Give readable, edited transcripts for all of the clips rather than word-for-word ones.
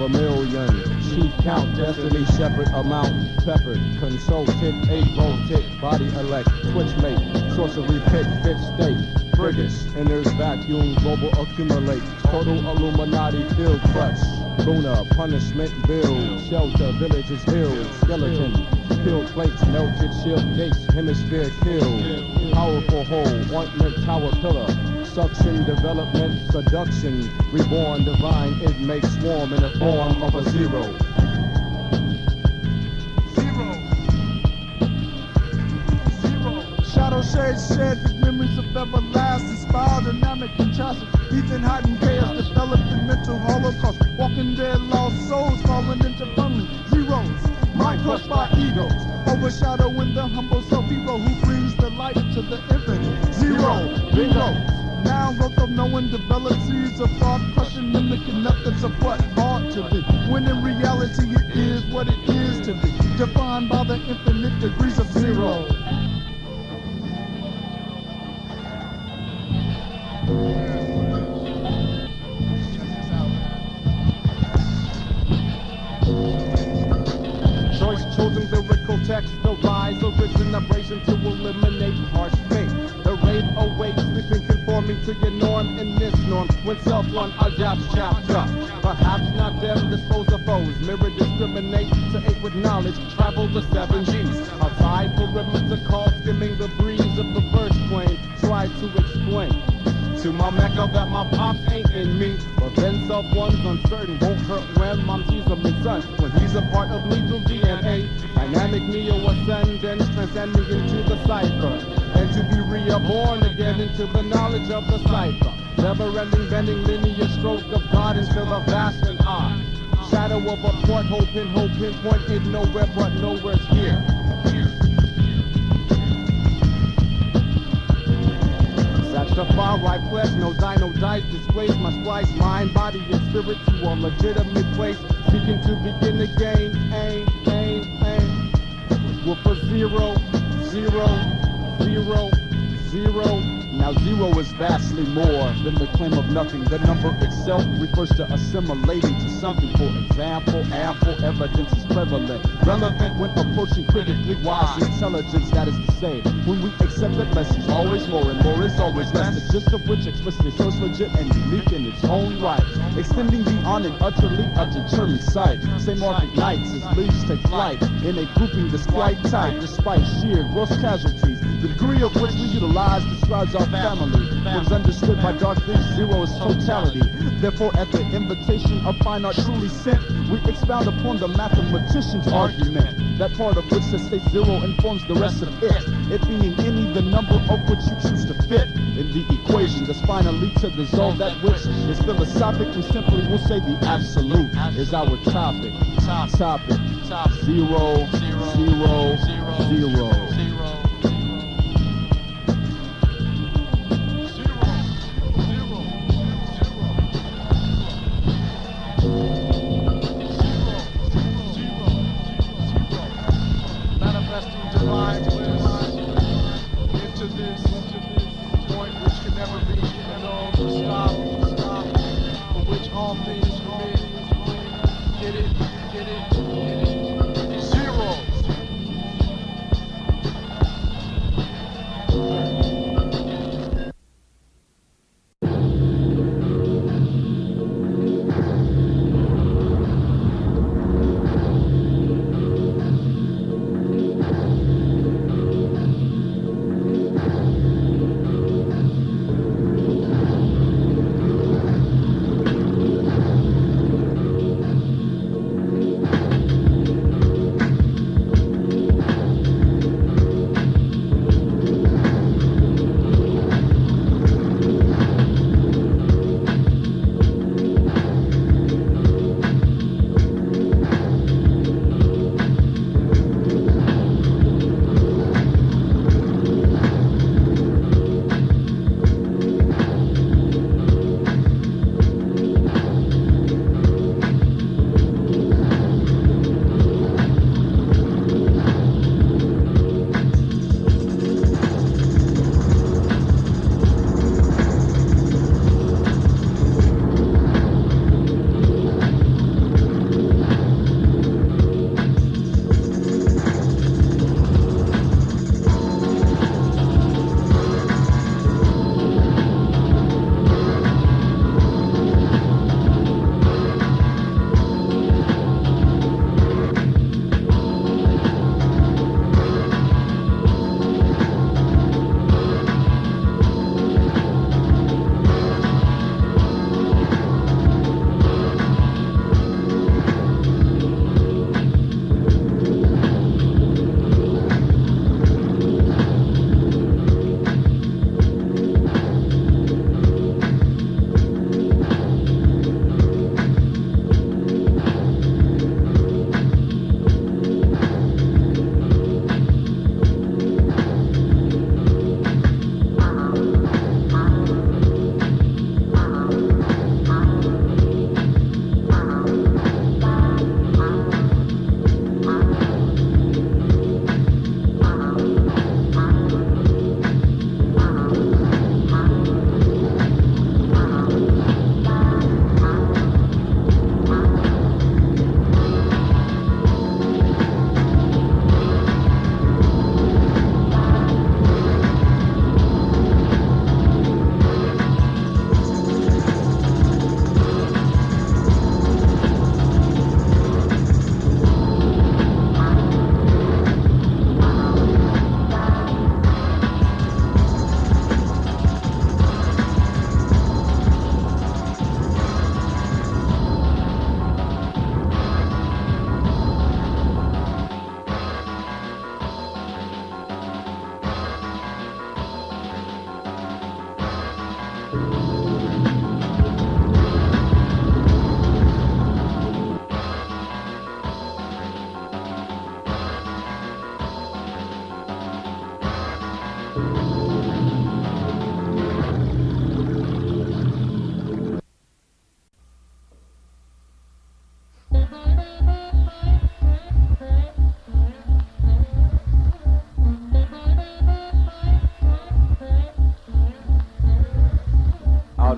of a million. Chief count, destiny shepherd, amount peppered. Consulted, 8-volted, body elect, twitch mate, sorcery pit, fit state. Frigates, enters vacuum, global accumulate. Total Illuminati field clutch. Luna, punishment, build, shelter, villages, hills, skeleton. Peeled plates, melted shield gates, hemisphere killed. Powerful hole, ointment, tower pillar. Suction, development, seduction. Reborn, divine, it makes swarm in the form of a zero. Shadow shades shed with memories of everlasting spiral dynamic contrasted. Ethan hiding chaos developed in mental holocaust. Walking dead lost souls falling into permanent zeros. Mind crushed by egos. Overshadowing the humble self-hero who brings the light to the infinite. Zero, bingo. Now growth of knowing developed seeds of thought crushing mimicking methods of what ought to be. When in reality it is what it is to be. Defined by the infinite degrees of zero. Choice chosen lyrical text, the rise of risen abrasion to eliminate harsh fate. The rave awaits, sleeping conforming to your norm in this norm. When self-run adapts chapter, perhaps not them dispose of foes. Mirror discriminate to aid with knowledge, travel the 7 G's. Outside perimeter call, skimming the breeze of the first plane. Try to explain to my Mecca that my pops ain't in me. But then self-one's uncertain, won't hurt when mom's easily son. When he's a part of me through DNA, dynamic neo-ascendance transcending into the cipher. And to be reborn again into the knowledge of the cipher. Never-ending, bending, linear stroke of God into the vast and high. Shadow of a porthole, pinhole, pinpoint, ain't nowhere but nowhere's here. That's the far right flesh, no dino dice displays my splice, mind, body, and spirit to a legitimate place. Seeking to begin again, aim. With a 0, 0, 0, 0. Now zero is vastly more than the claim of nothing. The number itself refers to assimilating to something. For example, ample evidence is prevalent, relevant when approaching critically wise intelligence. That is to say, when we accept that less is always more and more is always less. The gist of which explicitly shows legit and unique in its own right, extending beyond an utterly undetermined sight. Same mark ignites as leaves take flight in a grouping that's quite tight, despite sheer gross casualties. The degree of which we utilize describes our family. What is understood by Darkleaf, zero is totality. Therefore, at the invitation of fine art truly sent, we expound upon the mathematician's argument. That part of which says state zero informs the rest of it. It being any the number of which you choose to fit in the equation that's finally to dissolve that which is philosophic. We simply will say the absolute is our topic. Topic. Zero, zero, zero.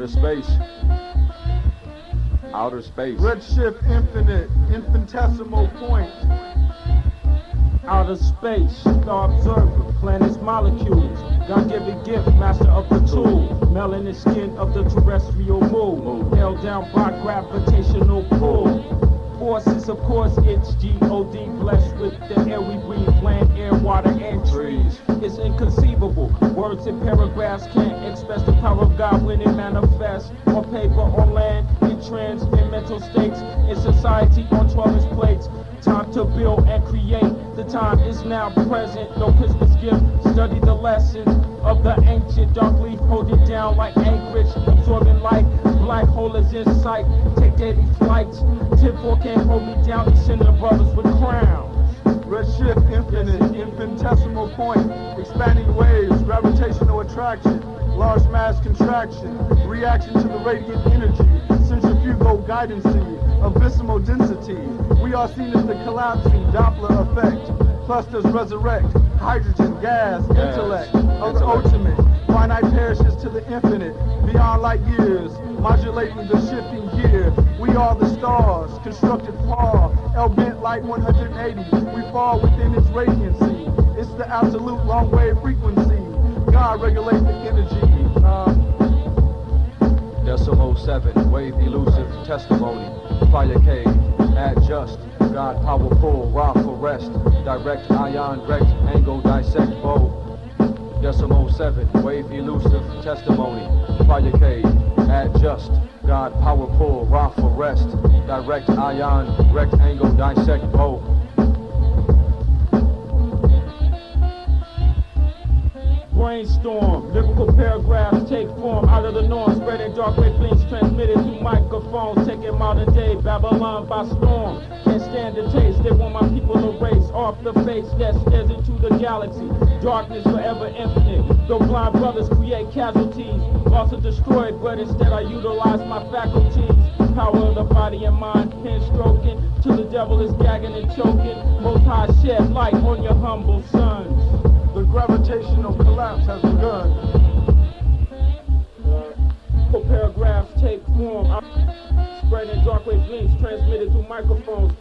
Outer space. Outer space. Redshift infinite, infinitesimal point. Outer space, star observer, planets, molecules. God-given gift, master of the tool. Melanin skin of the terrestrial moon. Held down by gravitational pull. Forces, of course, it's G-O-D, blessed with the air we breathe, land, air, water, and trees. It's inconceivable. Words and paragraphs can't express the power of God when it manifests on paper, on land, in trance, in mental states, in society, on Taurus plates. Time to build and create. The time is now present. No Christmas gift. Study the lessons of the ancient. Darkleaf, hold it down like anchorage, absorbing light. Black hole is in sight. Take daily flights. Tip 4 can't hold me down. Descendant brothers with crowns. Redshift infinite, infinitesimal point. Expanding waves, gravitational attraction. Large mass contraction. Reaction to the radiant energy. Centrifugal guidancy. Abyssmal density. We are seen as the collapsing Doppler effect. Clusters resurrect. Hydrogen, gas, intellect of the ultimate. Finite perishes to the infinite. Beyond light years. Modulating the shifting gear. We are the stars. Constructed far. L-bent light 180. We fall within its radiancy. It's the absolute long wave frequency. God regulate the energy. Decimal 7, wave elusive testimony. Fire cave, adjust. God power pull, raw for rest. Direct ion, rect, angle, dissect, bow. Decimal 7, wave elusive testimony. Fire cave, adjust. God power pull, raw for rest. Direct ion, rect, angle, dissect, bow. Brainstorm, lyrical paragraphs take form out of the norm, spreading dark wave links transmitted through microphones, taking modern day Babylon by storm. Can't stand the taste, they want my people to race off the face that stares into the galaxy. Darkness forever infinite, though blind brothers create casualties. Lost or destroyed, but instead I utilize my faculties. Power of the body and mind, pen stroking, till the devil is gagging and choking. Most High shed light on your humble sons. The gravitational collapse has begun. Paragraphs take form, spreading dark wave links transmitted through microphones.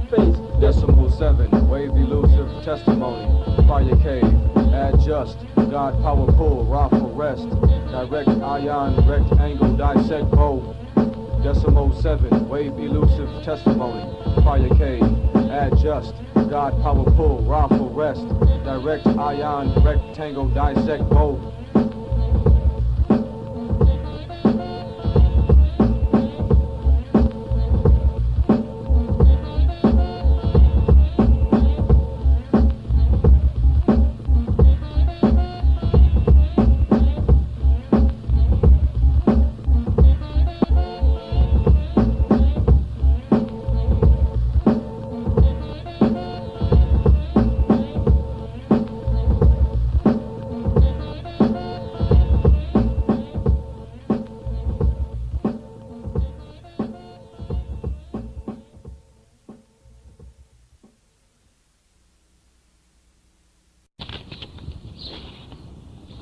Face. Decimal 7, wave elusive testimony. Fire cave, adjust. God power pull, raw for rest. Direct ion, rectangle, dissect, bow. Decimal 7, wave elusive testimony. Fire cave, adjust. God power pull, raw for rest. Direct ion, rectangle, dissect, bow.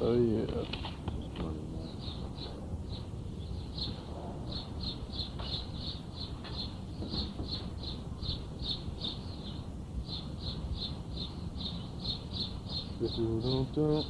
Oh yeah. Do-do-do-do.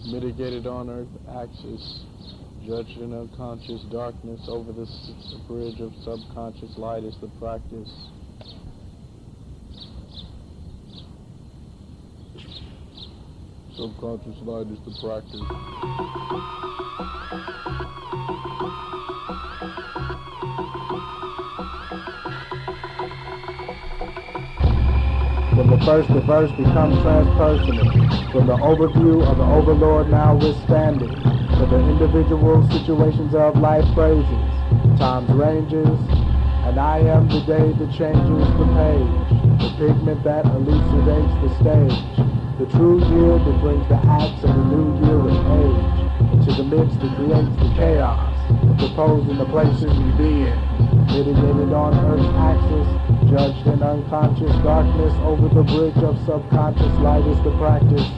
Mitigated on Earth axis, judged in unconscious darkness over the bridge of subconscious light is the practice. Subconscious light is the practice. From the first, the verse becomes transpersonal. From the overview of the overlord now withstanding. For the individual situations of life phrases, time's ranges, and I am the day that changes the page. The pigment that elucidates the stage. The true year that brings the acts of the new year with age. Into the mix that creates the chaos. Proposed in the places we be in. Mitigated on Earth's axis. Judged in unconscious darkness over the bridge of subconscious light is the practice.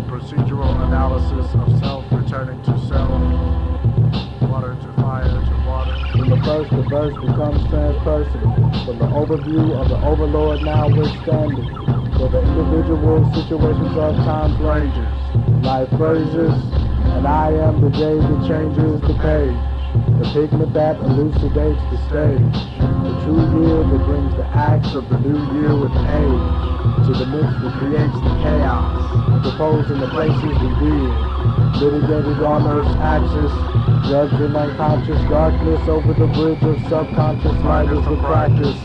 Procedural analysis of self returning to self, water to fire to water. From the first, the verse becomes transpersonal. From the overview of the overlord now withstanding. For the individual situations of time's ranges, life phrases, and I am the day that changes the page. The pigment that elucidates the stage. The true year that brings the acts of the new year with age. To the mix that creates the chaos. Proposed in the places we be in. Litigated on Earth's axis. Judged in unconscious darkness over the bridge of subconscious light is the practice.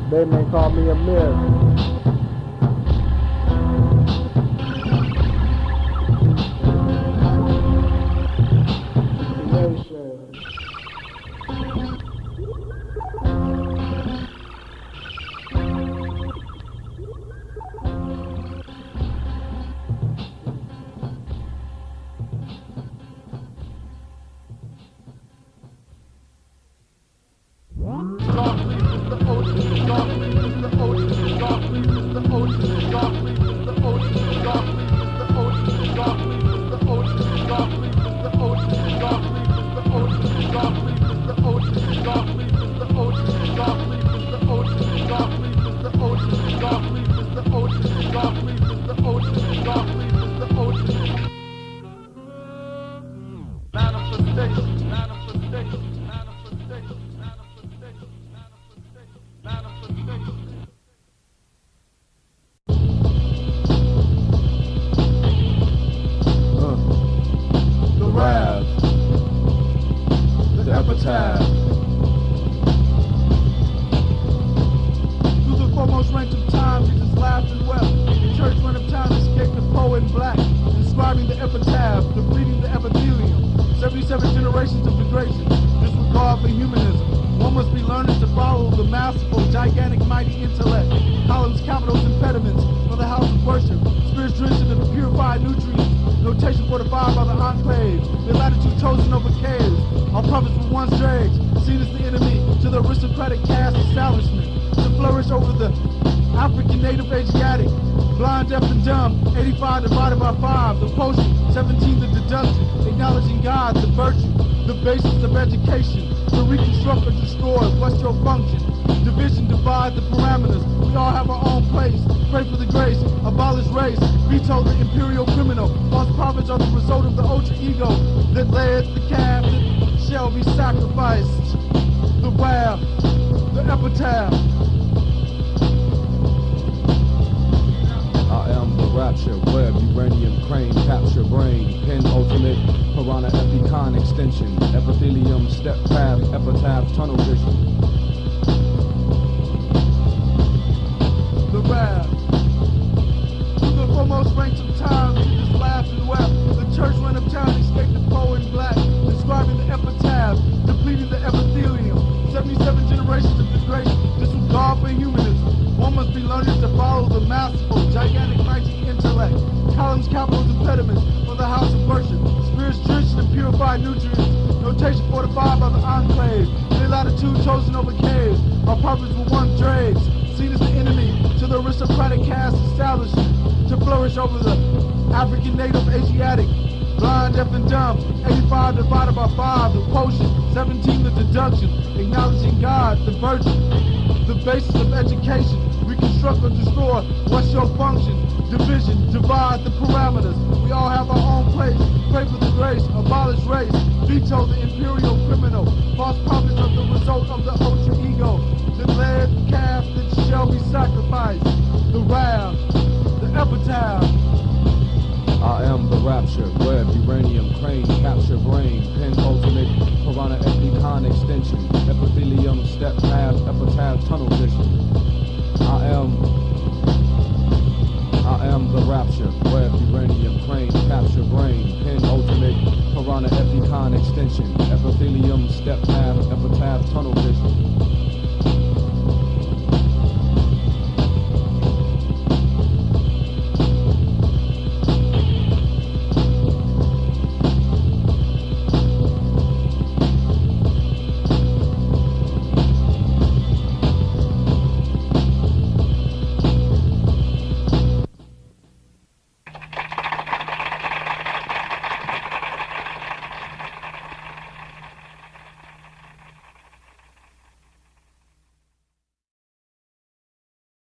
They may call me a myth. The Epitath. Through the foremost range of time, Jesus laughed and wept. The church went of time escaped the poet in black, inscribing the epitaph, depleting the epithelium. 77 generations of degradation, disregard for humanism. One must be learned to follow the masterful, gigantic, mighty intellect. Columns, capitals, impediments for the house of worship. Spirits drenched in the purified nutrients. Notation fortified by the enclave. The latitude chosen over caves. Our prophets were once dregs, seen as the enemy to the aristocratic caste establishment. To flourish over the African native Asiatic. Blind, deaf, and dumb. 85 divided by 5. The potion. 17 the deduction. Acknowledging God, the virtue. The basis of education. To reconstruct or destroy, what's your function? Division divides the parameters. We all have our own place. Pray for the grace, abolish race, veto the imperial criminal. False prophets are the result of the ultra ego that led the calf that shall be sacrificed. The wrath, the epitaph. I am the rapture, web, uranium, crane, capture, brain, pin, ultimate, piranha, epicon, extension, epithelium, step path, epitaph, tunnel vision. The wrath. Through the foremost ranks of time, Jesus laughed and wept. The church went uptown, escaped the poet in black, inscribing the epitaph, depleting the epithelium. 77 generations of degradation, disregard for humanism. One must be learned to follow the masterful, gigantic, mighty intellect. Columns, capitals, impediments for the house of worship. Spirits drenched in purified nutrients. Notation fortified by the enclave. The latitude chosen over caves. Our prophets were once dregs, seen as the enemy to to the aristocratic caste established to flourish over the African, native, Asiatic, blind, deaf, and dumb. 85 divided by 5, the quotient. 17, the deduction. Acknowledging God, the virgin, the basis of education. Reconstruct or destroy, what's your function? Division, divide the parameters. We all have our own place. Pray for the grace, abolish race. Veto the imperial criminal. False prophets of the result of the ultra ego. The led calf that shall be sacrificed. The wrath, the epitaph. I am the rapture, web, uranium, crane, capture brain, pen ultimate, piranha epicon extension, epithelium, step path, epitaph, tunnel vision. I am the rapture, web, uranium, crane, capture brain, pen